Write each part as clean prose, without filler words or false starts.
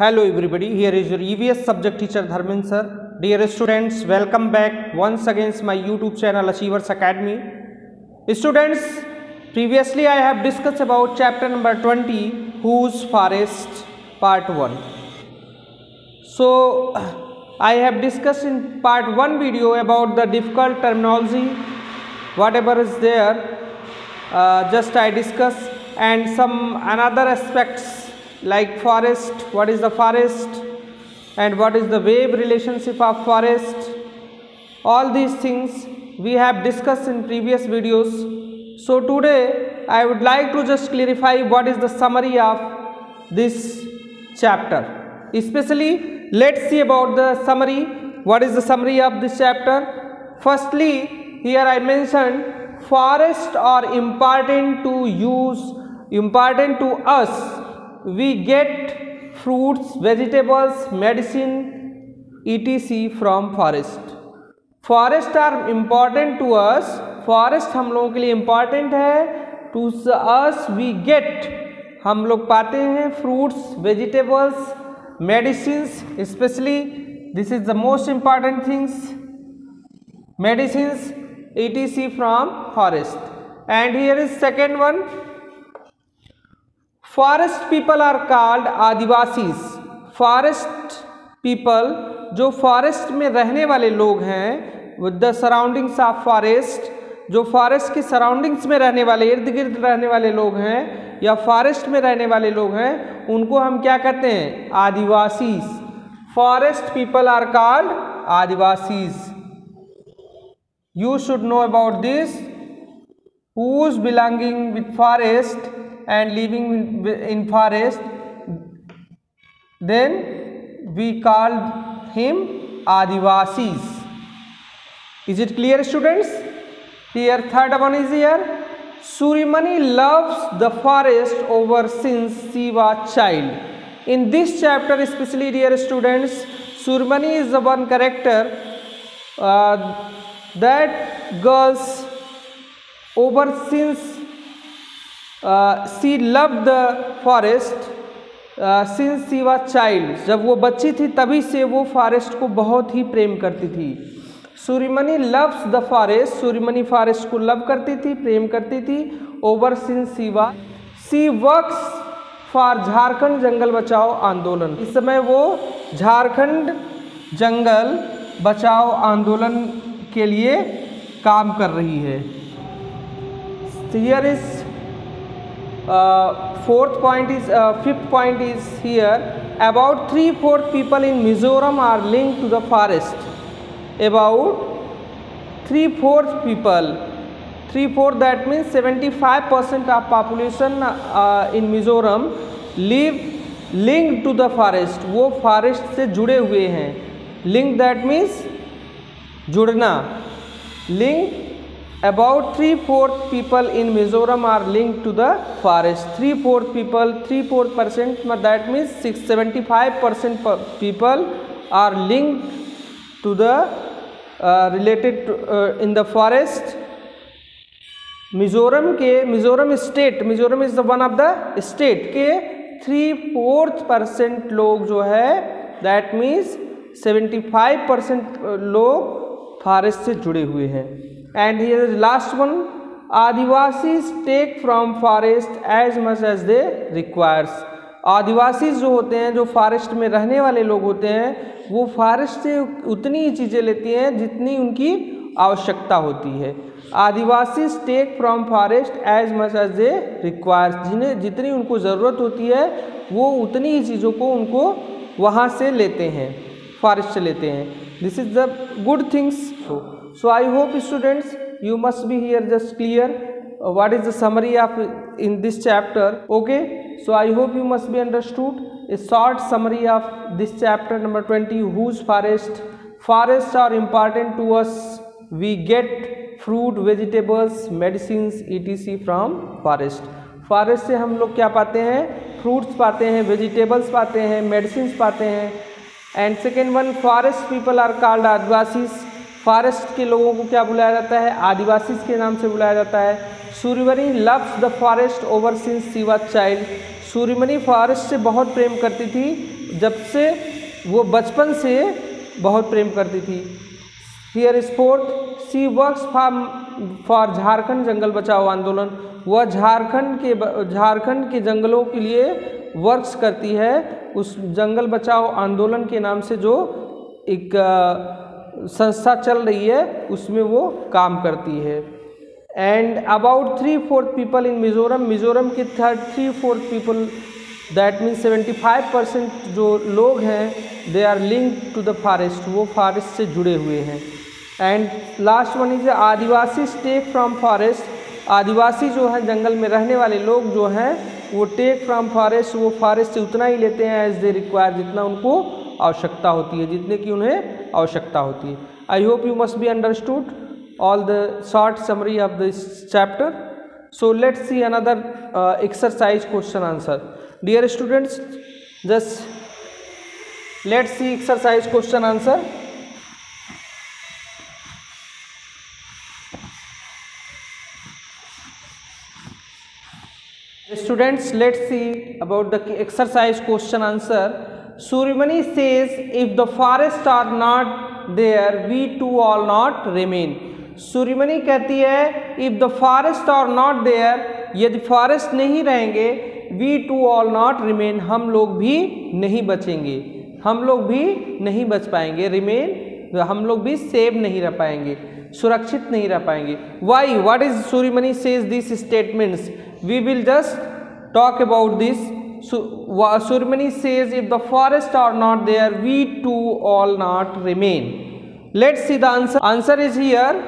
Hello everybody, here is your EVS subject teacher Dharmin sir. Dear students, welcome back once again my YouTube channel Achievers Academy. Students, previously I have discussed about chapter number 20, Whose Forest, part 1. So, I have discussed in part 1 video about the difficult terminology, whatever is there, just I discuss, and some another aspects like forest, what is the forest and what is the wave relationship of forest. All these things we have discussed in previous videos. So today I would like to just clarify what is the summary of this chapter. Especially let's see about the summary. What is the summary of this chapter? Firstly, here I mentioned forests are important to us. We get fruits, vegetables, medicine, etc. from forest. Forest are important to us. Forest हम लोगों के लिए important है. To us we get, हम लोग पाते हैं fruits, vegetables, medicines. Especially this is the most important things. Medicines, etc. from forest. And here is second one. Forest people are called Adivasis. Forest people जो फॉरेस्ट में रहने वाले लोग हैं, with the surroundings of forest, जो forest की surroundings में रहने वाले, इर्द गिर्द रहने वाले लोग हैं या फॉरेस्ट में रहने वाले लोग हैं, उनको हम क्या कहते हैं? Adivasis. Forest people are called Adivasis. You should know about this. Whose belonging with forest and living in forest, then we called him Adivasis. Is it clear, students? Here third one is here. Surimani loves the forest over since she was child. In this chapter especially, dear students, Surimani is the one character that girls over since she loved the forest since she was child. जब वो बच्ची थी तभी से वो forest को बहुत ही प्रेम करती थी. Surimani loves the forest. Surimani forest को लव करती थी, प्रेम करती थी. Ever since she works for Jharkhand Jangal Bachao Andolan. इस समय वो झारखंड जंगल बचाओ आंदोलन के लिए काम कर रही है. Here is fifth point is here. About 3/4 people in Mizoram are linked to the forest. About 3/4 people, 3/4 that means 75% of population in Mizoram live linked to the forest. वो forest से जुड़े हुए हैं. Link that means जुड़ना. Link. About 3/4 people in Mizoram are linked to the forest. 3/4 people, 3/4%, that means 75% people are linked to the related to, in the forest. Mizoram state, Mizoram is the one of the state के 3/4% लोग जो है, that means 75% लोग forest से जुड़े हुए हैं. And here is last one. Adivasis take from forest as much as they requires. आदिवासी जो होते हैं, जो फॉरेस्ट में रहने वाले लोग होते हैं, वो फॉरेस्ट से उतनी ही चीज़ें लेती हैं जितनी उनकी आवश्यकता होती है. Adivasis take from forest as much as they requires. जिन्हें जितनी उनको ज़रूरत होती है वो उतनी ही चीज़ों को उनको वहाँ से लेते हैं, फॉरेस्ट से लेते हैं. This is the good things. So I hope students you must be here just clear what is the summary of in this chapter. Okay, so I hope you must be understood a short summary of this chapter number 20, whose forest. Forests are important to us. We get fruit, vegetables, medicines, etc. from forest. Forest से हम लोग क्या पाते हैं? Fruits पाते हैं, vegetables पाते हैं, मेडिसिन पाते हैं. And second one, forest people are called Adivasis. Forest के लोगों को क्या बुलाया जाता है? आदिवासी के नाम से बुलाया जाता है. Suryamani loves the forest over since she was child. Suryamani forest से बहुत प्रेम करती थी जब से वो बचपन से बहुत प्रेम करती थी। Here is fourth, she works for Jharkhand Jangal Bachao Andolan. वह झारखंड के जंगलों के लिए वर्क्स करती है, उस जंगल बचाओ आंदोलन के नाम से जो एक संस्था चल रही है उसमें वो काम करती है। And about 3/4 people in Mizoram, Mizoram के 3/4 पीपल दैट मीन्स 75% जो लोग हैं they are linked to the forest, वो फॉरेस्ट से जुड़े हुए हैं। And last one is adivasi take from forest, आदिवासी जो है जंगल में रहने वाले लोग जो हैं वो टेक फ्रॉम फॉरेस्ट, वो फॉरेस्ट से उतना ही लेते हैं एज दे रिक्वायर, जितना उनको आवश्यकता होती है, जितने की उन्हें आवश्यकता होती है। आई hope you must be understood all the short summary of this chapter. So let's see another exercise question answer. Dear students, just let's see exercise question answer. Students, let's see about the exercise question answer. Surmani says, if the forests are not there, we too all not remain. Suryamani कहती है if the forest are not there, यदि forest नहीं रहेंगे, we too all not remain, हम लोग भी नहीं बचेंगे, हम लोग भी नहीं बच पाएंगे। रिमेन, हम लोग भी सेव नहीं रह पाएंगे, सुरक्षित नहीं रह पाएंगे। Why, what is Suryamani says this statements, we will just talk about this. Suryamani says if the forest are not there, we too all not remain. Let's see the answer. Answer is here,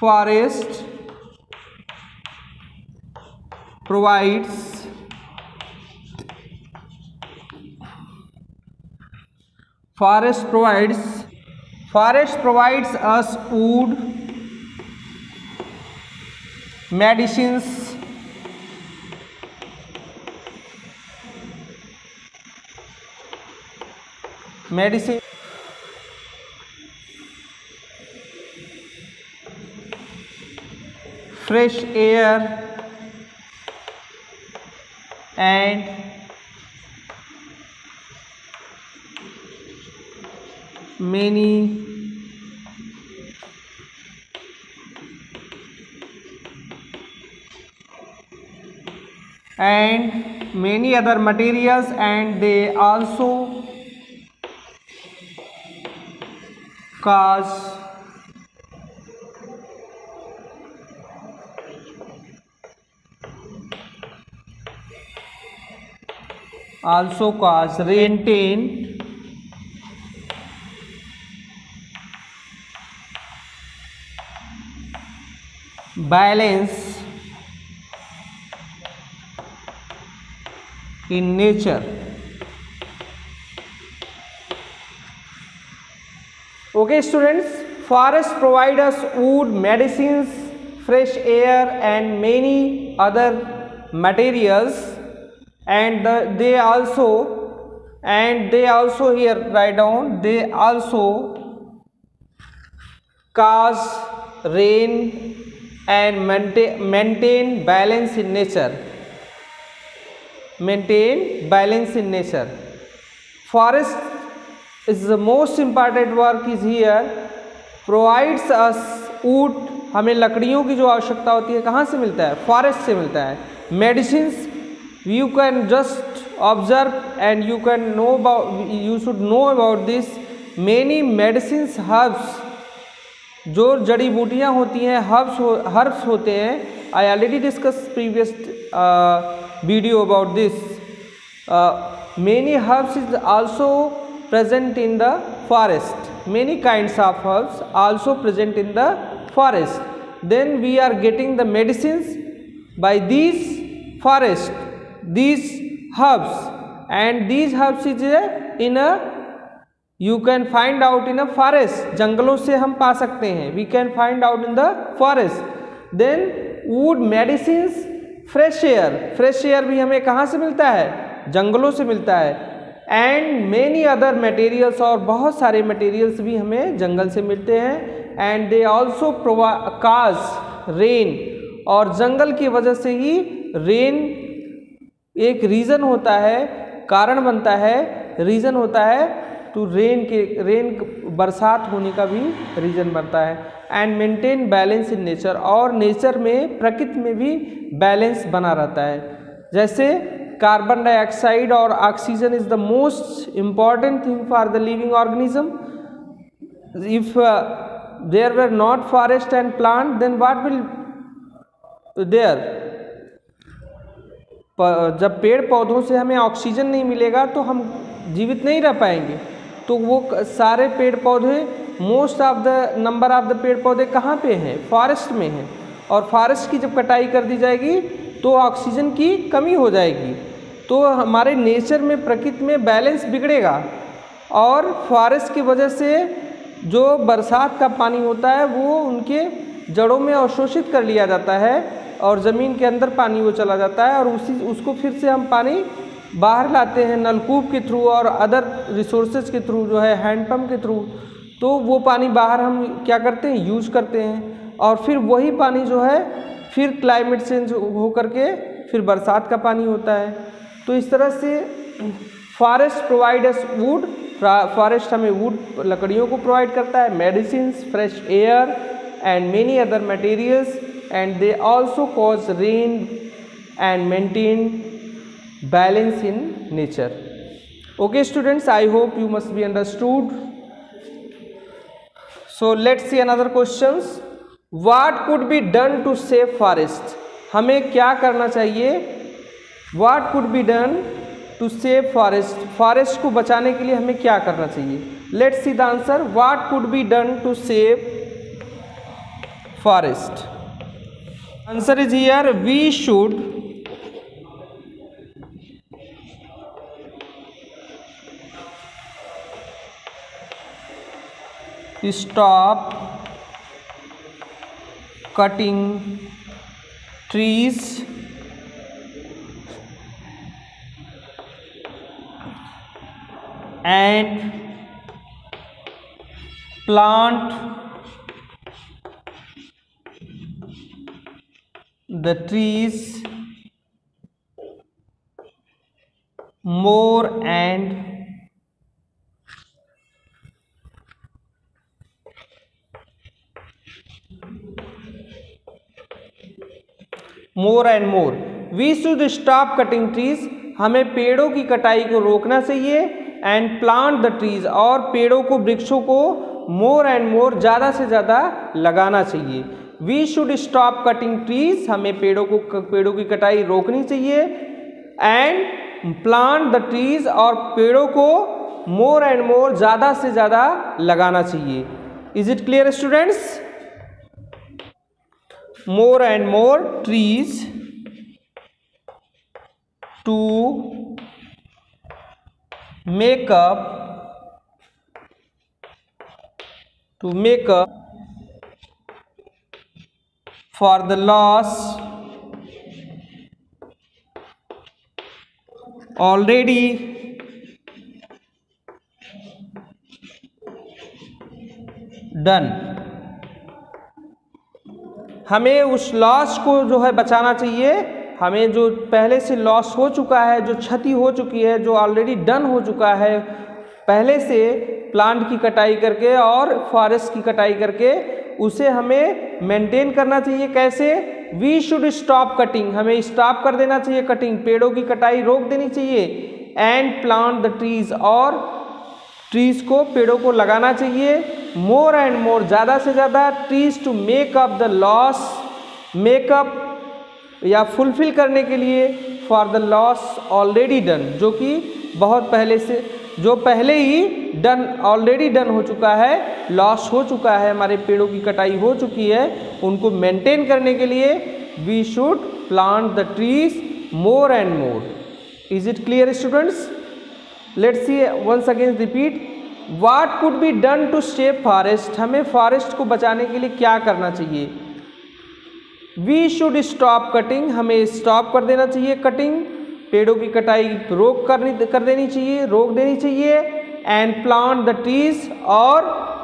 forest provides us wood, medicines, fresh air and many other materials, and they also cause maintain balance in nature. Okay students, forests provide us wood, medicines, fresh air and many other materials, and they also here write down, they also cause rain and maintain balance in nature. Forest is the most important work is here, provides us wood, हमें लकड़ियों की जो आवश्यकता होती है कहाँ से मिलता है, फॉरेस्ट से मिलता है। Medicines, you can just observe and you should know about this. many medicines, herbs, जो जड़ी बूटियाँ होती हैं, herbs होते हैं। I already discussed previous video about this. Many herbs is also present in the forest. Many kinds of herbs also present in the forest. Then we are getting the medicines by these forest, these herbs, and these herbs is in a you can find out in a forest. जंगलों से हम पा सकते हैं, we can find out in the forest. Then wood, medicines, fresh air भी हमें कहाँ से मिलता है, जंगलों से मिलता है। एंड many other materials, और बहुत सारे materials भी हमें जंगल से मिलते हैं। And they also cause rain, और जंगल की वजह से ही रेन एक रीज़न होता है, कारण बनता है, रीज़न होता है टू रेन बरसात होने का भी रीज़न बनता है। And maintain balance in nature, और नेचर में, प्रकृति में भी बैलेंस बना रहता है। जैसे कार्बन डाइऑक्साइड और oxygen is the most important thing for the living organism. If there were not forest and plant then what will there, जब पेड़ पौधों से हमें ऑक्सीजन नहीं मिलेगा तो हम जीवित नहीं रह पाएंगे। तो वो सारे पेड़ पौधे, most of the number of the पेड़ पौधे कहाँ पे हैं? फॉरेस्ट में हैं। और फॉरेस्ट की जब कटाई कर दी जाएगी तो ऑक्सीजन की कमी हो जाएगी, तो हमारे नेचर में, प्रकृति में बैलेंस बिगड़ेगा। और फॉरेस्ट की वजह से जो बरसात का पानी होता है वो उनके जड़ों में अवशोषित कर लिया जाता है और ज़मीन के अंदर पानी वो चला जाता है, और उसको फिर से हम पानी बाहर लाते हैं नलकूप के थ्रू और अदर रिसोर्सेज के थ्रू, जो है हैंडपम्प के थ्रू। तो वो पानी बाहर हम क्या करते हैं? यूज करते हैं, और फिर वही पानी जो है फिर क्लाइमेट चेंज हो करके फिर बरसात का पानी होता है। तो इस तरह से forest provide us would, forest हमें वुड, लकड़ियों को प्रोवाइड करता है, medicines, fresh air and many other materials, and they also cause rain and maintain balance in nature. Okay students, I hope you must be understood. So let's see another questions. What could be done to save forest? हमें क्या करना चाहिए? What could be done to save forest? Forest को बचाने के लिए हमें क्या करना चाहिए? Let's see the answer. What could be done to save forest? Answer is here, we should stop cutting trees and plant the trees more and more. We should stop cutting trees. हमें पेड़ों की कटाई को रोकना चाहिए। And plant the trees, और पेड़ों को, वृक्षों को मोर एंड मोर, ज़्यादा से ज़्यादा लगाना चाहिए। We should stop cutting trees, हमें पेड़ों की कटाई रोकनी चाहिए। एंड प्लांट द ट्रीज, और पेड़ों को मोर एंड मोर, ज़्यादा से ज़्यादा लगाना चाहिए। Is it clear students? More and more trees to make up for the loss already done। हमें उस लॉस को जो है बचाना चाहिए। हमें जो पहले से लॉस हो चुका है, जो क्षति हो चुकी है, जो ऑलरेडी डन हो चुका है पहले से प्लांट की कटाई करके और फॉरेस्ट की कटाई करके, उसे हमें मेंटेन करना चाहिए। कैसे? वी शुड स्टॉप कटिंग, हमें स्टॉप कर देना चाहिए कटिंग, पेड़ों की कटाई रोक देनी चाहिए। एंड प्लांट द ट्रीज, और ट्रीज को, पेड़ों को लगाना चाहिए। मोर एंड मोर, ज़्यादा से ज़्यादा, trees to make up the loss, makeup या फुलफिल करने के लिए for the loss already done, जो कि बहुत पहले से, जो पहले ही डन, ऑलरेडी डन हो चुका है, लॉस हो चुका है, हमारे पेड़ों की कटाई हो चुकी है, उनको मेंटेन करने के लिए we should plant the trees more and more. Is it clear students? Let's see once again repeat, what could be done to save forest, हमें फॉरेस्ट को बचाने के लिए क्या करना चाहिए? वी शुड स्टॉप कटिंग, हमें स्टॉप कर देना चाहिए कटिंग, पेड़ों की कटाई रोक देनी चाहिए। एंड प्लांट द ट्रीज, और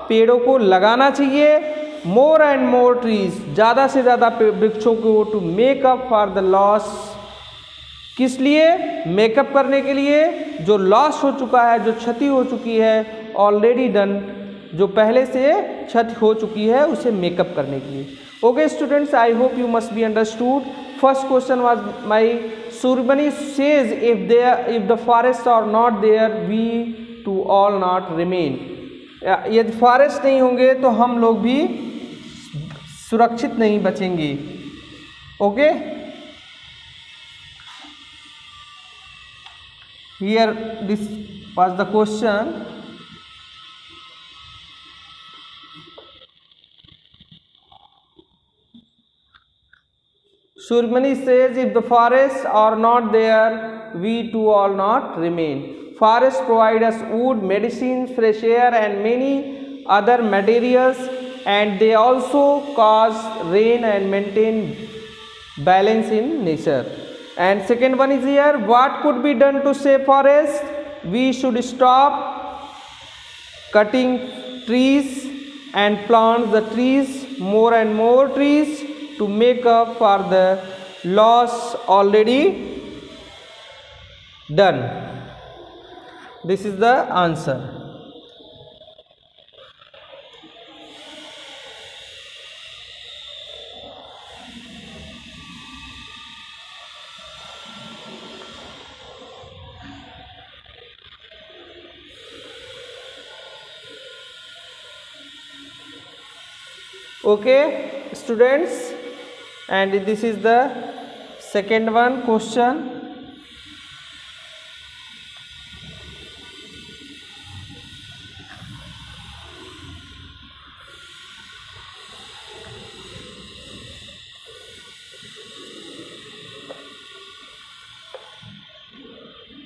पेड़ों को लगाना चाहिए। मोर एंड मोर ट्रीज, ज़्यादा से ज़्यादा वृक्षों को, to make up for the loss किस लिए? मेकअप करने के लिए, जो लॉस हो चुका है, जो क्षति हो चुकी है, ऑलरेडी डन, जो पहले से क्षति हो चुकी है उसे मेकअप करने के लिए। Okay students, I hope you must be understood. First question was my Surmani says if the forests are not there, we to all not remain. यदि फॉरेस्ट नहीं होंगे तो हम लोग भी सुरक्षित नहीं बचेंगे। Okay, here this was the question. Surmani says if the forests are not there, we too all not remain. Forests provide us wood, medicines, fresh air and many other materials, and they also cause rain and maintain balance in nature. And second one is here, what could be done to save forest? We should stop cutting trees and plant the trees, more and more trees, to make up for the loss already done. This is the answer. Okay students, and this is the second one question.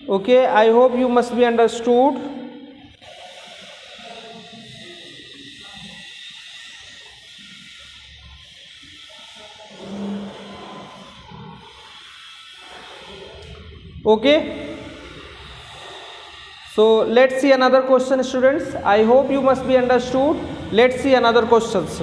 Okay, I hope you must be understood. Okay, so let's see another question students. I hope you must be understood. Let's see another questions.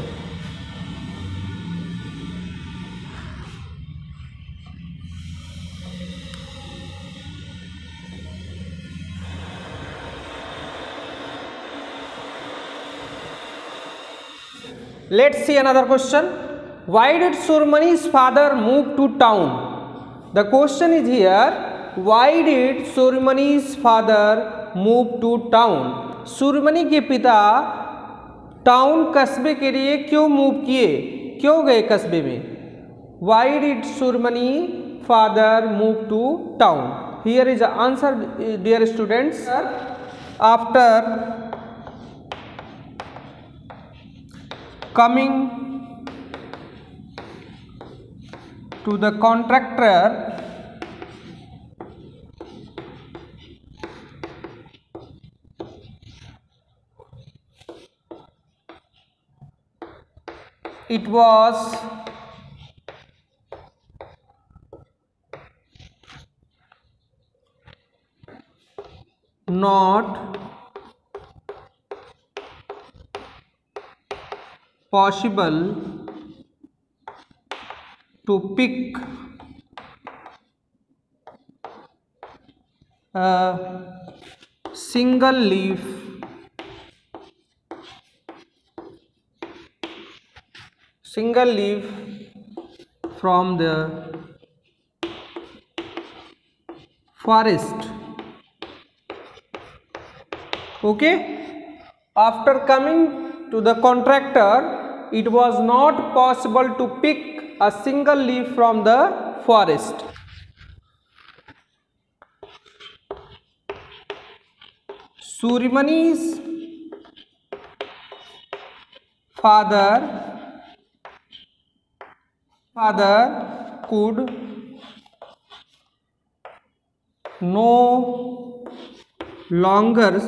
Let's see another question. Why did Surmani's father move to town? The question is here, why did Surmani's father move to town? सुरमनी के पिता town कस्बे के लिए क्यों move किए, क्यों गए कस्बे में? Why did Surmani father move to town? Here is the answer, dear students. After coming to the contractor, it was not possible to pick a single leaf from the forest. Okay, after coming to the contractor, it was not possible to pick a single leaf from the forest. Surmani's father could no longer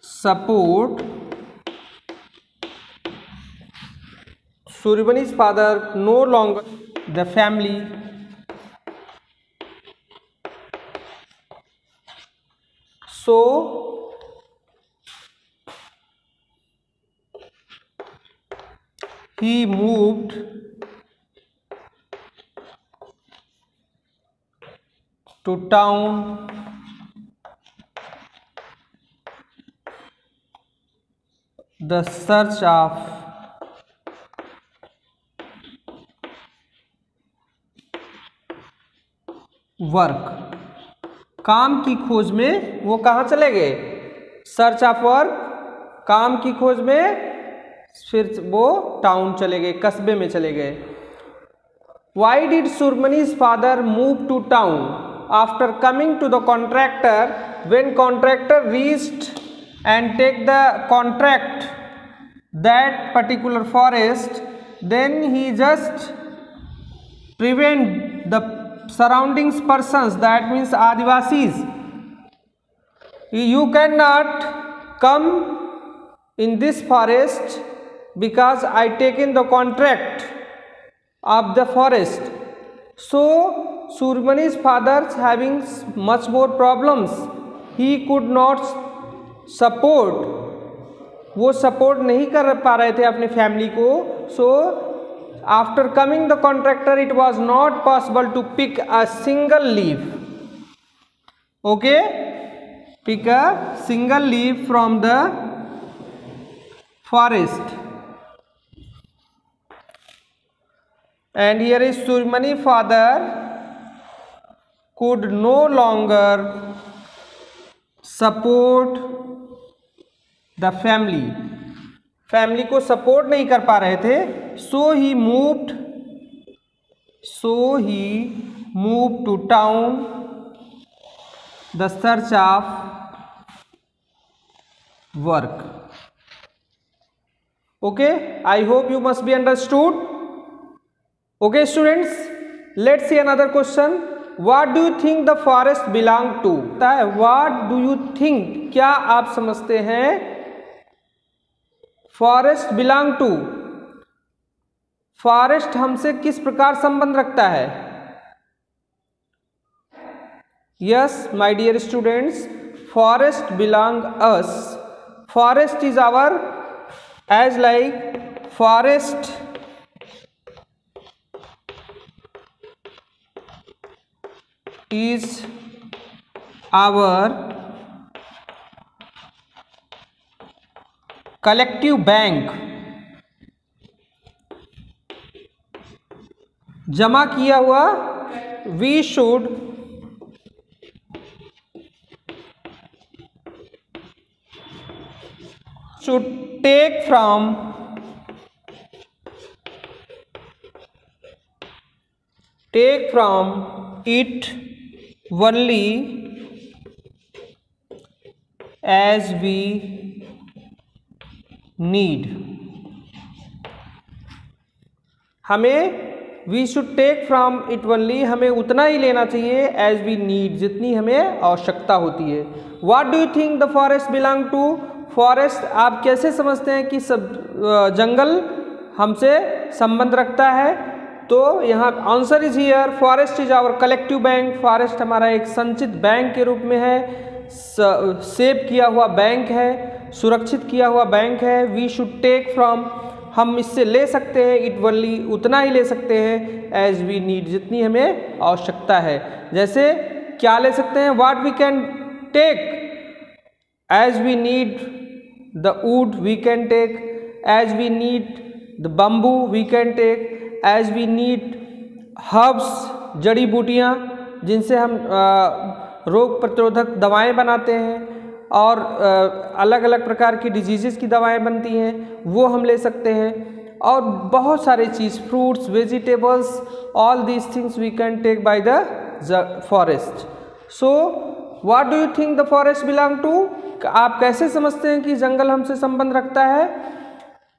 support Surmani's father no longer the family, so he moved to town the search of work, काम की खोज में वो कहाँ चले गए, search of work, काम की खोज में, फिर वो टाउन चले गए, कस्बे में चले गए। Why did Surmani's father move to town after coming to the contractor, when contractor reached and take the contract that particular forest, then he just prevent the surroundings persons, that means Adivasis, you cannot come in this forest because I taken the contract of the forest. So Surmani's father having much more problems, he could not support, वो support नहीं कर पा रहे थे अपने family को। सो after coming the contractor, it was not possible to pick a single leaf. Okay, pick a single leaf from the forest. And here is Surmani father could no longer support the family, family को support नहीं कर पा रहे थे। So he moved to town the search of work. Okay, I hope you must be understood. Okay students, let's see another question. What do you think the forest belong to? What do you think, क्या आप समझते हैं forest belong to, forest हमसे किस प्रकार संबंध रखता है? Yes my dear students, forest belong us, forest is our, as like forest is our collective bank, जमा किया हुआ, we should take from it only as we need. हमें we should take from it only, हमें उतना ही लेना चाहिए as we need, जितनी हमें आवश्यकता होती है। What do you think the forest belong to? Forest आप कैसे समझते हैं कि सब जंगल हमसे संबंध रखता है? तो यहाँ answer is here, forest is our collective bank, forest हमारा एक संचित बैंक के रूप में है, सेव किया हुआ बैंक है, सुरक्षित किया हुआ बैंक है। वी शुड टेक फ्रॉम, हम इससे ले सकते हैं, इट वनली, उतना ही ले सकते हैं, एज वी नीड, जितनी हमें आवश्यकता है। जैसे क्या ले सकते हैं? What we can take as we need the wood we can take, as we need the bamboo we can take, as we need herbs, जड़ी बूटियाँ जिनसे हम रोग प्रतिरोधक दवाएं बनाते हैं और अलग अलग प्रकार की डिजीज़ की दवाएं बनती हैं, वो हम ले सकते हैं। और बहुत सारे चीज़, fruits, vegetables, all these things we can take by the forest. So what do you think the forest belong to? आप कैसे समझते हैं कि जंगल हमसे संबंध रखता है?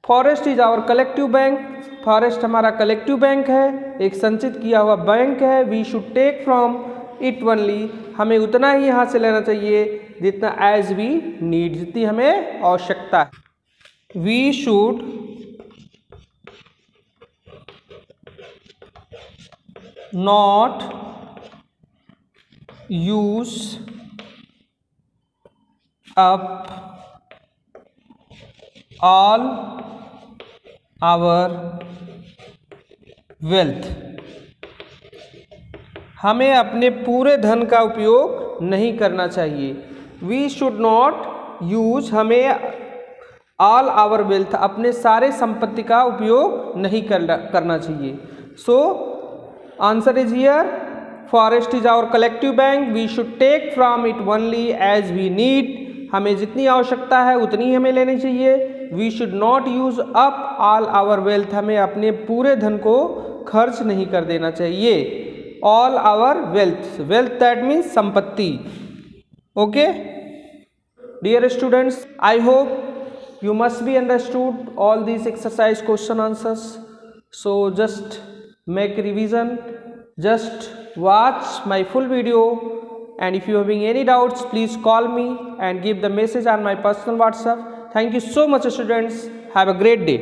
Forest is our collective bank, forest हमारा कलेक्टिव बैंक है, एक संचित किया हुआ बैंक है। We should take from it only, हमें उतना ही यहाँ से लेना चाहिए जितना एज वी नीड, जितनी हमें आवश्यकता है। We should not use up all our wealth, हमें अपने पूरे धन का उपयोग नहीं करना चाहिए। वी शुड नॉट यूज, हमें ऑल आवर वेल्थ, अपने सारे संपत्ति का उपयोग नहीं करना चाहिए। So answer is here, forest is our collective bank, we should take from it only as we need, हमें जितनी आवश्यकता है उतनी हमें लेनी चाहिए। We should not use up all our wealth, हमें अपने पूरे धन को खर्च नहीं कर देना चाहिए। All our wealth, wealth that means संपत्ति। Okay dear students, I hope you must be understood all these exercise question answers. So just make revision, just watch my full video, and if you having any doubts please call me and give the message on my personal WhatsApp. Thank you so much students, have a great day.